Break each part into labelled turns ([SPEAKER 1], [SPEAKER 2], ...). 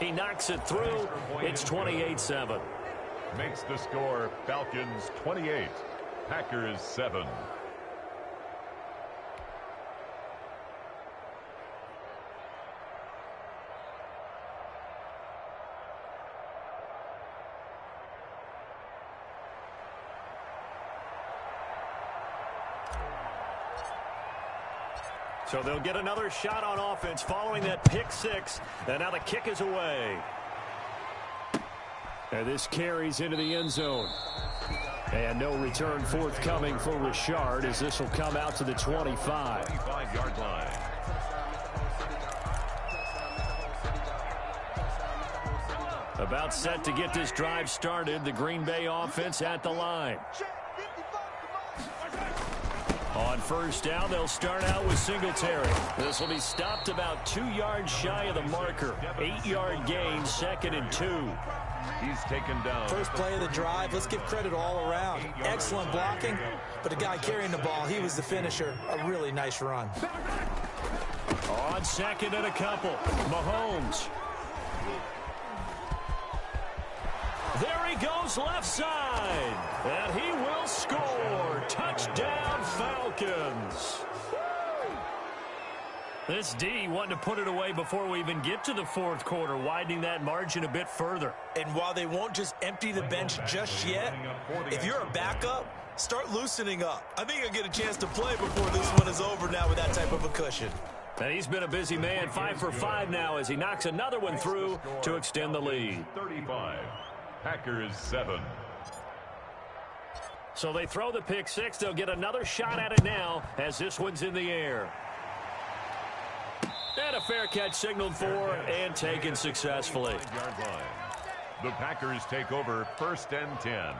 [SPEAKER 1] He knocks it through. It's 28-7.
[SPEAKER 2] Makes the score Falcons 28, Packers 7.
[SPEAKER 1] So they'll get another shot on offense following that pick six. And now the kick is away. And this carries into the end zone. And no return forthcoming for Richard as this will come out to the 25.
[SPEAKER 2] 25-yard line.
[SPEAKER 1] About set to get this drive started. The Green Bay offense at the line. On first down, they'll start out with Singletary. This will be stopped about 2 yards shy of the marker. 8-yard gain, 2nd and 2.
[SPEAKER 2] He's taken down.
[SPEAKER 3] First play of the drive. Let's give credit all around. Excellent blocking, but the guy carrying the ball, he was the finisher. A really nice run.
[SPEAKER 1] On 2nd and a couple, Mahomes. There he goes left side. And he will score. Touchdown, Falcons. This D wanting to put it away before we even get to the fourth quarter, widening that margin a bit further.
[SPEAKER 3] And while they won't just empty the bench just yet, if you're a backup, start loosening up. I think you'll get a chance to play before this one is over now with that type of a cushion.
[SPEAKER 1] And he's been a busy man, 5 for 5 now as he knocks another one through to extend the lead.
[SPEAKER 2] 35, Packers 7.
[SPEAKER 1] So they throw the pick six. They'll get another shot at it now as this one's in the air. And a fair catch signaled for and taken successfully.
[SPEAKER 2] The Packers take over 1st and 10.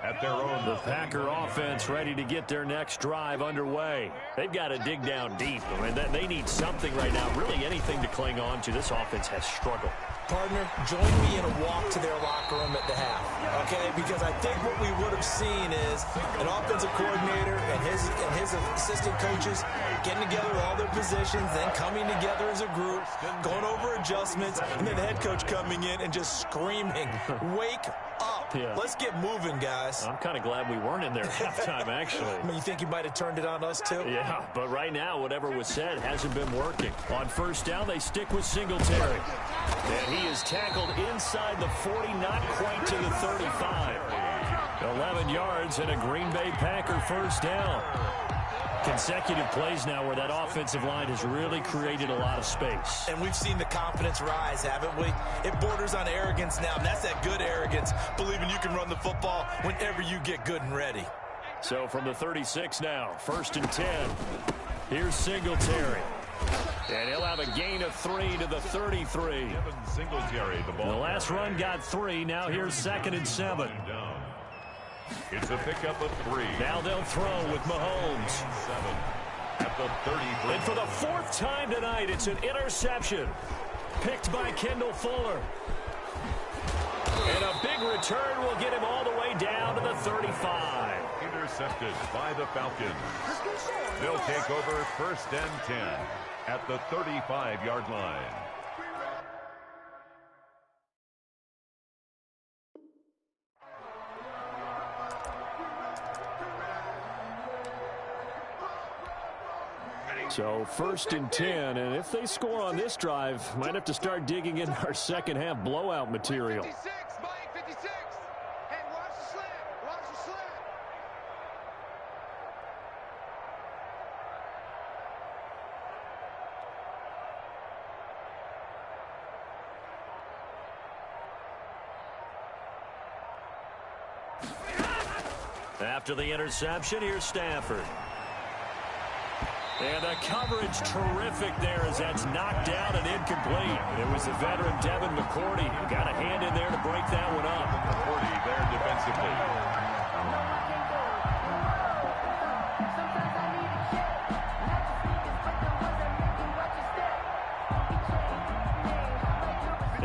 [SPEAKER 2] At their own.
[SPEAKER 1] The Packer offense ready to get their next drive underway. They've got to dig down deep. I mean, they need something right now, really anything to cling on to. This offense has struggled.
[SPEAKER 3] Partner, join me in a walk to their locker room at the half, okay? Because I think what we would have seen is an offensive coordinator and his assistant coaches getting together with all their positions, then coming together as a group, going over adjustments, and then the head coach coming in and just screaming, wake up. Yeah. Let's get moving, guys.
[SPEAKER 1] I'm kind of glad we weren't in there at halftime, actually.
[SPEAKER 3] I mean, you think you might have turned it on us, too?
[SPEAKER 1] Yeah, but right now, whatever was said hasn't been working. On first down, they stick with Singletary. And he is tackled inside the 40, not quite to the 35. 11 yards and a Green Bay Packer first down. Consecutive plays now where that offensive line has really created a lot of space.
[SPEAKER 3] And we've seen the confidence rise, haven't we? It borders on arrogance now, and that's that good arrogance, believing you can run the football whenever you get good and ready.
[SPEAKER 1] So from the 36 now, 1st and 10. Here's Singletary. And he'll have a gain of 3 to the 33.
[SPEAKER 2] Singletary, the ball.
[SPEAKER 1] The last run got 3. Now here's 2nd and 7.
[SPEAKER 2] It's a pickup of 3.
[SPEAKER 1] Now they'll throw with Mahomes.
[SPEAKER 2] 7 at the 33.
[SPEAKER 1] And for the 4th time tonight, it's an interception. Picked by Kendall Fuller. And a big return will get him all the way down to the 35.
[SPEAKER 2] Intercepted by the Falcons. They'll take over 1st and 10 at the 35-yard line.
[SPEAKER 1] So 1st and 10, and if they score on this drive, might have to start digging in our second half blowout material.
[SPEAKER 4] 56, Mike, 56. Hey, watch the slant. Watch the slant.
[SPEAKER 1] After the interception, here's Stafford. And the coverage terrific there as that's knocked down and incomplete. It was the veteran Devin McCourty who got a hand in there to break that one up.
[SPEAKER 2] McCourty there defensively.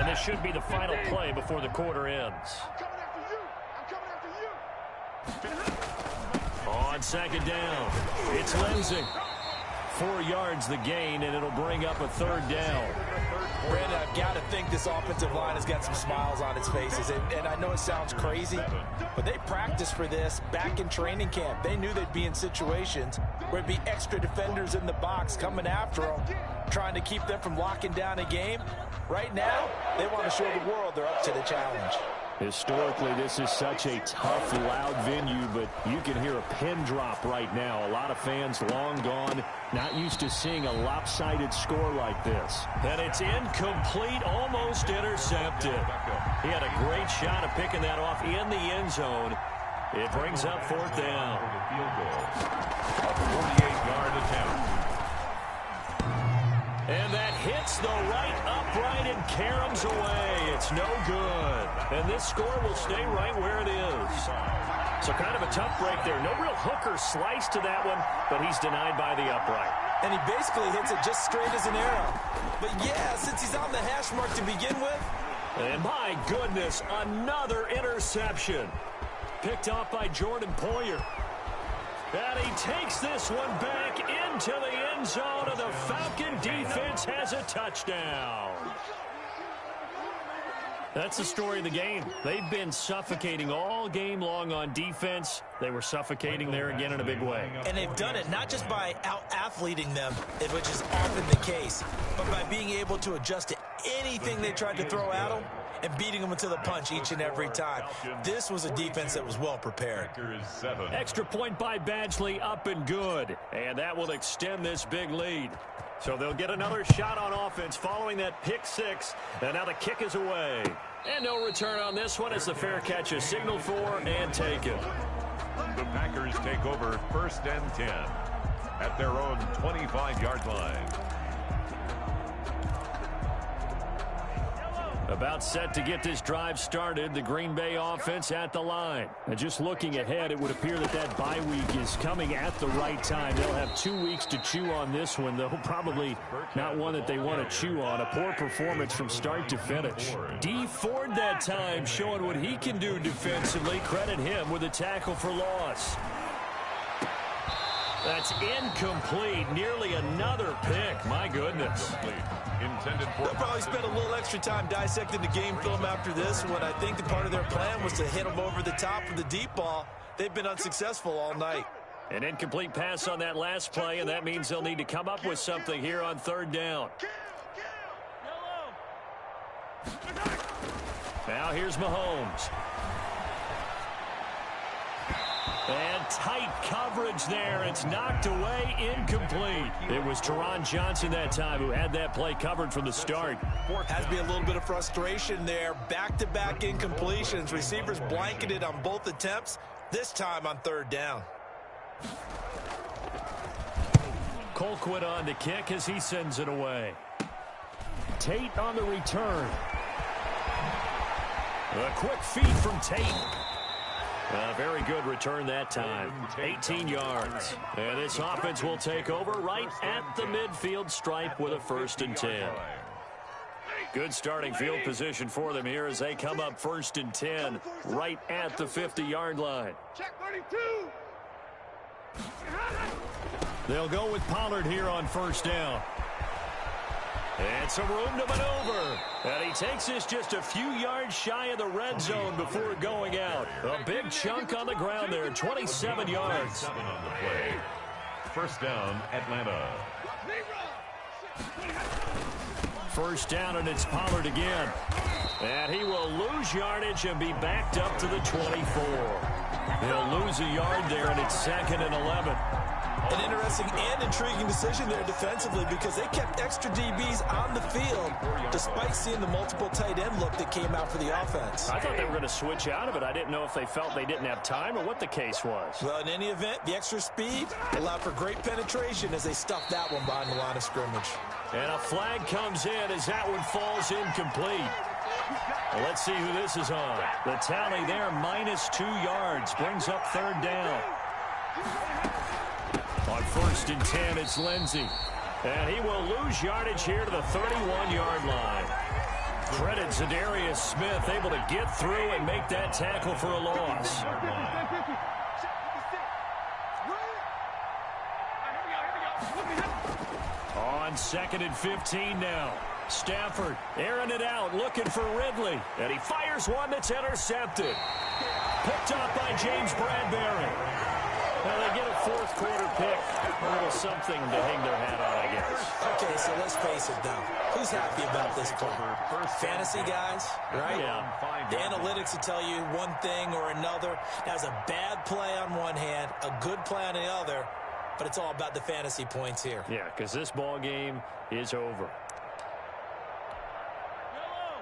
[SPEAKER 1] And this should be the final play before the quarter ends. On 2nd down, it's Lindsay. 4 yards the gain, and it'll bring up a 3rd down.
[SPEAKER 3] Brandon, I've got to think this offensive line has got some smiles on its faces. And I know it sounds crazy, but they practiced for this back in training camp. They knew they'd be in situations where it'd be extra defenders in the box coming after them, trying to keep them from locking down a game. Right now, they want to show the world they're up to the challenge.
[SPEAKER 1] Historically, this is such a tough, loud venue, but you can hear a pin drop right now. A lot of fans long gone, not used to seeing a lopsided score like this. And it's incomplete, almost intercepted. He had a great shot of picking that off in the end zone. It brings up fourth down.
[SPEAKER 2] A 48-yard attempt.
[SPEAKER 1] And that hits the right upright and caroms away. It's no good. And this score will stay right where it is. So kind of a tough break there. No real hook or slice to that one, but he's denied by the upright.
[SPEAKER 3] And he basically hits it just straight as an arrow. But yeah, since he's on the hash mark to begin with.
[SPEAKER 1] And my goodness, another interception. Picked off by Jordan Poyer. And he takes this one back into the end zone, and the Falcon defense has a touchdown. That's the story of the game. They've been suffocating all game long on defense. They were suffocating there again in a big way.
[SPEAKER 3] And they've done it not just by out-athleting them, which is often the case, but by being able to adjust to anything they tried to throw at them and beating them into the punch each and every time. This was a defense that was well prepared.
[SPEAKER 1] Extra point by Badgley, up and good. And that will extend this big lead. So they'll get another shot on offense following that pick six. And now the kick is away. And no return on this one as the fair catch is signaled for and taken.
[SPEAKER 2] The Packers take over 1st and 10 at their own 25-yard line.
[SPEAKER 1] About set to get this drive started, the Green Bay offense at the line. And just looking ahead, it would appear that that bye week is coming at the right time. They'll have 2 weeks to chew on this one, though probably not one that they want to chew on. A poor performance from start to finish. D Ford that time showing what he can do defensively. Credit him with a tackle for loss. That's incomplete. Nearly another pick. My goodness.
[SPEAKER 3] They'll probably spend a little extra time dissecting the game film after this one. I think that part of their plan was to hit them over the top with the deep ball. They've been unsuccessful all night.
[SPEAKER 1] An incomplete pass on that last play, and that means they'll need to come up with something here on 3rd down. Now here's Mahomes. And tight coverage there. It's knocked away, incomplete. It was Teron Johnson that time who had that play covered from the start.
[SPEAKER 3] Has to be a little bit of frustration there. Back-to-back incompletions. Receivers blanketed on both attempts, this time on 3rd down.
[SPEAKER 1] Colquitt on to kick as he sends it away. Tate on the return. A quick feed from Tate. A very good return that time. 18 yards. And this offense will take over right at the midfield stripe with a 1st and 10. Good starting field position for them here as they come up 1st and 10 right at the 50-yard line.
[SPEAKER 4] Check 32.
[SPEAKER 1] They'll go with Pollard here on 1st down. And some room to maneuver. And he takes this just a few yards shy of the red zone before going out. A big chunk on the ground there, 27 yards.
[SPEAKER 2] 7 on the play. 1st down, Atlanta.
[SPEAKER 1] 1st down, and it's Pollard again. And he will lose yardage and be backed up to the 24. He'll lose a yard there, and it's 2nd and 11.
[SPEAKER 3] An interesting and intriguing decision there defensively because they kept extra DBs on the field despite seeing the multiple tight end look that came out for the offense.
[SPEAKER 1] I thought they were going to switch out of it. I didn't know if they felt they didn't have time or what the case was.
[SPEAKER 3] Well, in any event, the extra speed allowed for great penetration as they stuffed that one behind the line of scrimmage.
[SPEAKER 1] And a flag comes in as that one falls incomplete. Well, let's see who this is on. The tally there, -2 yards, brings up 3rd down. On 1st and 10, it's Lindsey. And he will lose yardage here to the 31-yard line. Credit Zadarius Smith, able to get through and make that tackle for a loss. On 2nd and 15 now. Stafford airing it out, looking for Ridley. And he fires one that's intercepted. Picked up by James Bradbury. Well, they get a fourth quarter pick. A little something to hang their hat on, I guess.
[SPEAKER 3] Okay, so let's face it, though. Who's happy about this play? Fantasy guys, right?
[SPEAKER 1] Yeah.
[SPEAKER 3] The analytics will tell you one thing or another. That's a bad play on one hand, a good play on the other, but it's all about the fantasy points here.
[SPEAKER 1] Yeah, because this ball game is over.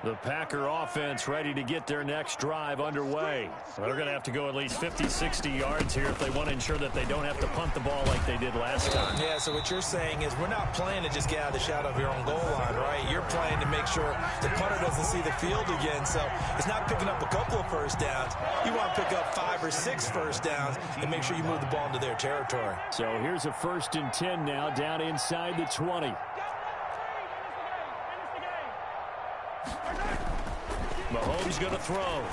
[SPEAKER 1] The Packer offense ready to get their next drive underway. They're going to have to go at least 50, 60 yards here if they want to ensure that they don't have to punt the ball like they did last time.
[SPEAKER 3] Yeah, so what you're saying is we're not playing to just get out of the shadow of your own goal line, right? You're playing to make sure the punter doesn't see the field again. So it's not picking up a couple of first downs. You want to pick up 5 or 6 first downs and make sure you move the ball into their territory.
[SPEAKER 1] So here's a 1st and 10 now down inside the 20. Mahomes going to throw.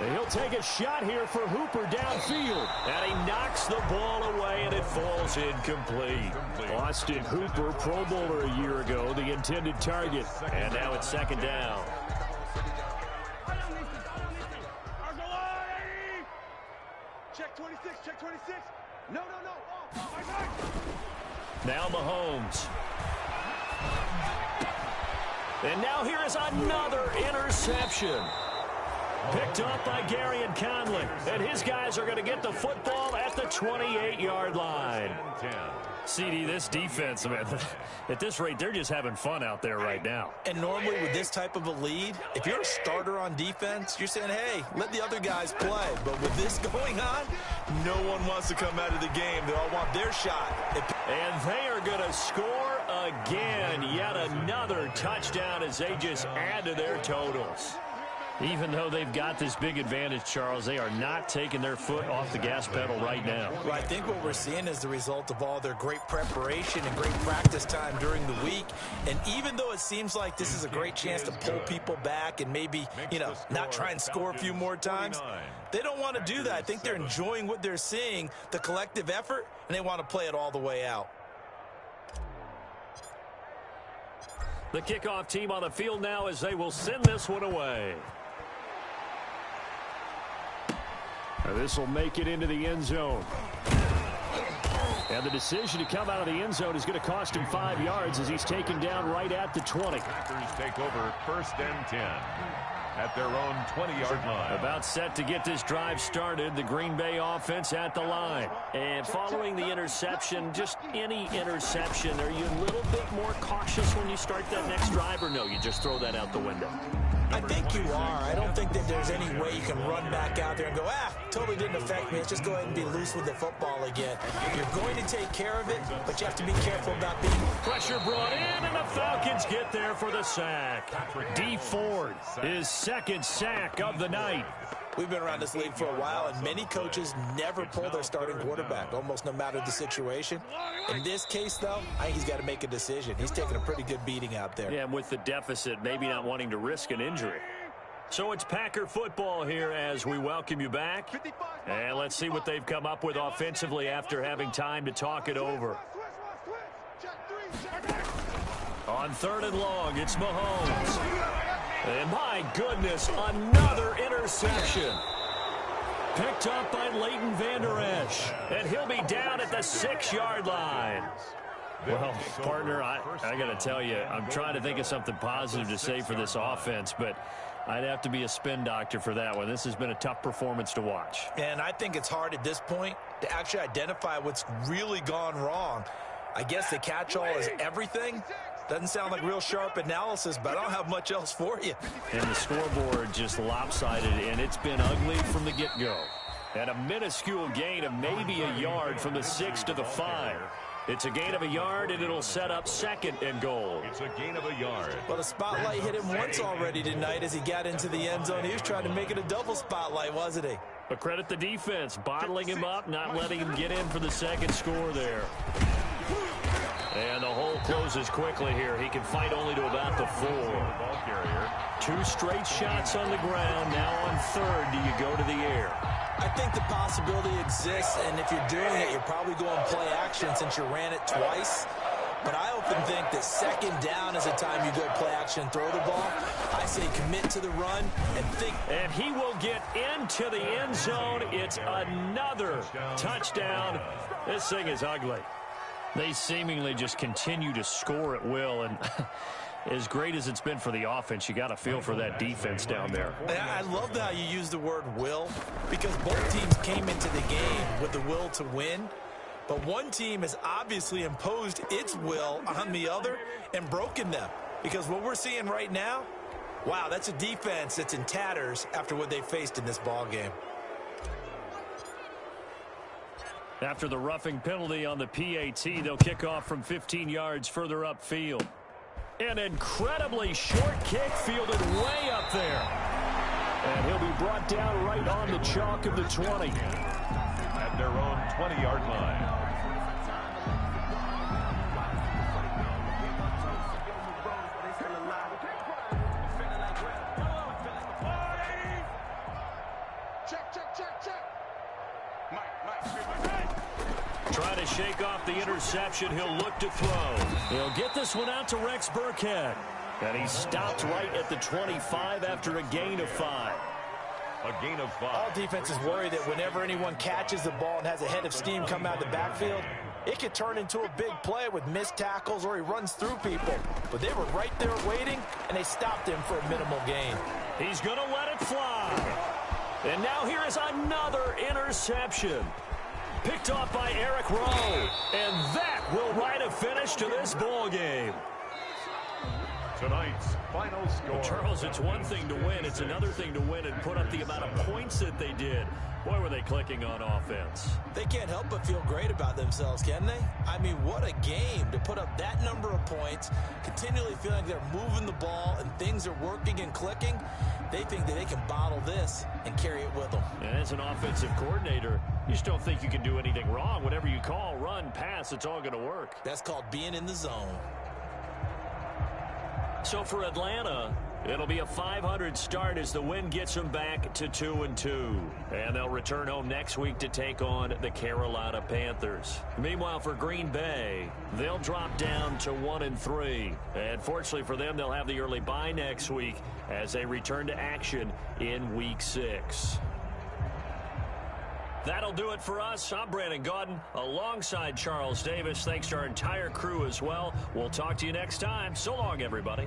[SPEAKER 1] And he'll take a shot here for Hooper downfield. And he knocks the ball away, and it falls incomplete. Austin Hooper, Pro Bowler a year ago, the intended target. And now it's 2nd down.
[SPEAKER 4] Check 26, check 26. No.
[SPEAKER 1] Now Mahomes. And now here is another interception. Picked up by Gary and Conley. And his guys are going to get the football at the 28-yard line. CD, this defense, man, at this rate, they're just having fun out there right now.
[SPEAKER 3] And normally with this type of a lead, if you're a starter on defense, you're saying, hey, let the other guys play. But with this going on, no one wants to come out of the game. They all want their shot.
[SPEAKER 1] And they are going to score again. Yet another touchdown as they just add to their totals. Even though they've got this big advantage, Charles, they are not taking their foot off the gas pedal right now.
[SPEAKER 3] Well, I think what we're seeing is the result of all their great preparation and great practice time during the week. And even though it seems like this is a great chance to pull people back and maybe, not try and score a few more times, they don't want to do that. I think they're enjoying what they're seeing, the collective effort, and they want to play it all the way out.
[SPEAKER 1] The kickoff team on the field now as they will send this one away. This will make it into the end zone. And the decision to come out of the end zone is going to cost him 5 yards as he's taken down right at the 20.
[SPEAKER 2] Packers take over 1st and 10 at their own 20-yard line.
[SPEAKER 1] About set to get this drive started, the Green Bay offense at the line. And following the interception, just any interception, are you a little bit more cautious when you start that next drive, or no, you just throw that out the window?
[SPEAKER 3] I think you are. I don't think that there's any way you can run back out there and go, totally didn't affect me. Let's just go ahead and be loose with the football again. You're going to take care of it, but you have to be careful about being...
[SPEAKER 1] Pressure brought in, and the Falcons get there for the sack. D. Ford, his 2nd sack of the night.
[SPEAKER 3] We've been around this league for a while, and many coaches never pull their starting quarterback, almost no matter the situation. In this case, though, I think he's got to make a decision. He's taking a pretty good beating out there.
[SPEAKER 1] Yeah, and with the deficit, maybe not wanting to risk an injury. So it's Packer football here as we welcome you back. And let's see what they've come up with offensively after having time to talk it over. On 3rd and long, it's Mahomes. And my goodness, another interception. Picked up by Leighton Vander Esch. And he'll be down at the 6-yard line. Well, partner, I got to tell you, I'm trying to think of something positive to say for this offense, but I'd have to be a spin doctor for that one. This has been a tough performance to watch.
[SPEAKER 3] And I think it's hard at this point to actually identify what's really gone wrong. I guess the catch-all is everything. Doesn't sound like real sharp analysis, but I don't have much else for you.
[SPEAKER 1] And the scoreboard just lopsided, and it's been ugly from the get-go. And a minuscule gain of maybe a yard from the 6 to the 5. It's a gain of a yard, and it'll set up 2nd and goal.
[SPEAKER 2] It's a gain of a yard.
[SPEAKER 3] Well, the spotlight hit him once already tonight as he got into the end zone. He was trying to make it a double spotlight, wasn't he?
[SPEAKER 1] But credit the defense, bottling him up, not letting him get in for the 2nd score there. And the hole closes quickly here. He can fight only to about the 4. 2 straight shots on the ground. Now on 3rd, do you go to the air?
[SPEAKER 3] I think the possibility exists, and if you're doing it, you're probably going play action since you ran it twice. But I often think that second down is the time you go play action and throw the ball. I say commit to the run and think.
[SPEAKER 1] And he will get into the end zone. It's another touchdown. This thing is ugly. They seemingly just continue to score at will, and as great as it's been for the offense, you got to feel for that defense down there.
[SPEAKER 3] I love how you use the word will, because both teams came into the game with the will to win, but one team has obviously imposed its will on the other and broken them, because what we're seeing right now, wow, that's a defense that's in tatters after what they faced in this ball game.
[SPEAKER 1] After the roughing penalty on the PAT, they'll kick off from 15 yards further upfield. An incredibly short kick fielded way up there. And he'll be brought down right on the chalk of the 20.
[SPEAKER 2] At their own 20-yard line.
[SPEAKER 1] Trying to shake off the interception. He'll look to throw. He'll get this one out to Rex Burkhead. And he stopped right at the 25 after a gain of 5.
[SPEAKER 2] A gain of 5.
[SPEAKER 3] All defenses worry that whenever anyone catches the ball and has a head of steam come out of the backfield, it could turn into a big play with missed tackles or he runs through people. But they were right there waiting, and they stopped him for a minimal gain.
[SPEAKER 1] He's going to let it fly. And now here is another interception. Picked off by Eric Rowe. And that will write a finish to this ball game.
[SPEAKER 2] Tonight's final score.
[SPEAKER 1] Charles, it's one thing to win. It's another thing to win and put up the amount of points that they did. Boy, were they clicking on offense.
[SPEAKER 3] They can't help but feel great about themselves, can they? I mean, what a game to put up that number of points, continually feeling they're moving the ball and things are working and clicking. They think that they can bottle this and carry it with them.
[SPEAKER 1] And as an offensive coordinator, you just don't think you can do anything wrong. Whatever you call, run, pass, it's all going to work.
[SPEAKER 3] That's called being in the zone.
[SPEAKER 1] So for Atlanta, it'll be a 500 start as the win gets them back to 2-2. And they'll return home next week to take on the Carolina Panthers. Meanwhile, for Green Bay, they'll drop down to 1-3. And fortunately for them, they'll have the early bye next week as they return to action in Week 6. That'll do it for us. I'm Brandon Gaudin alongside Charles Davis. Thanks to our entire crew as well. We'll talk to you next time. So long, everybody.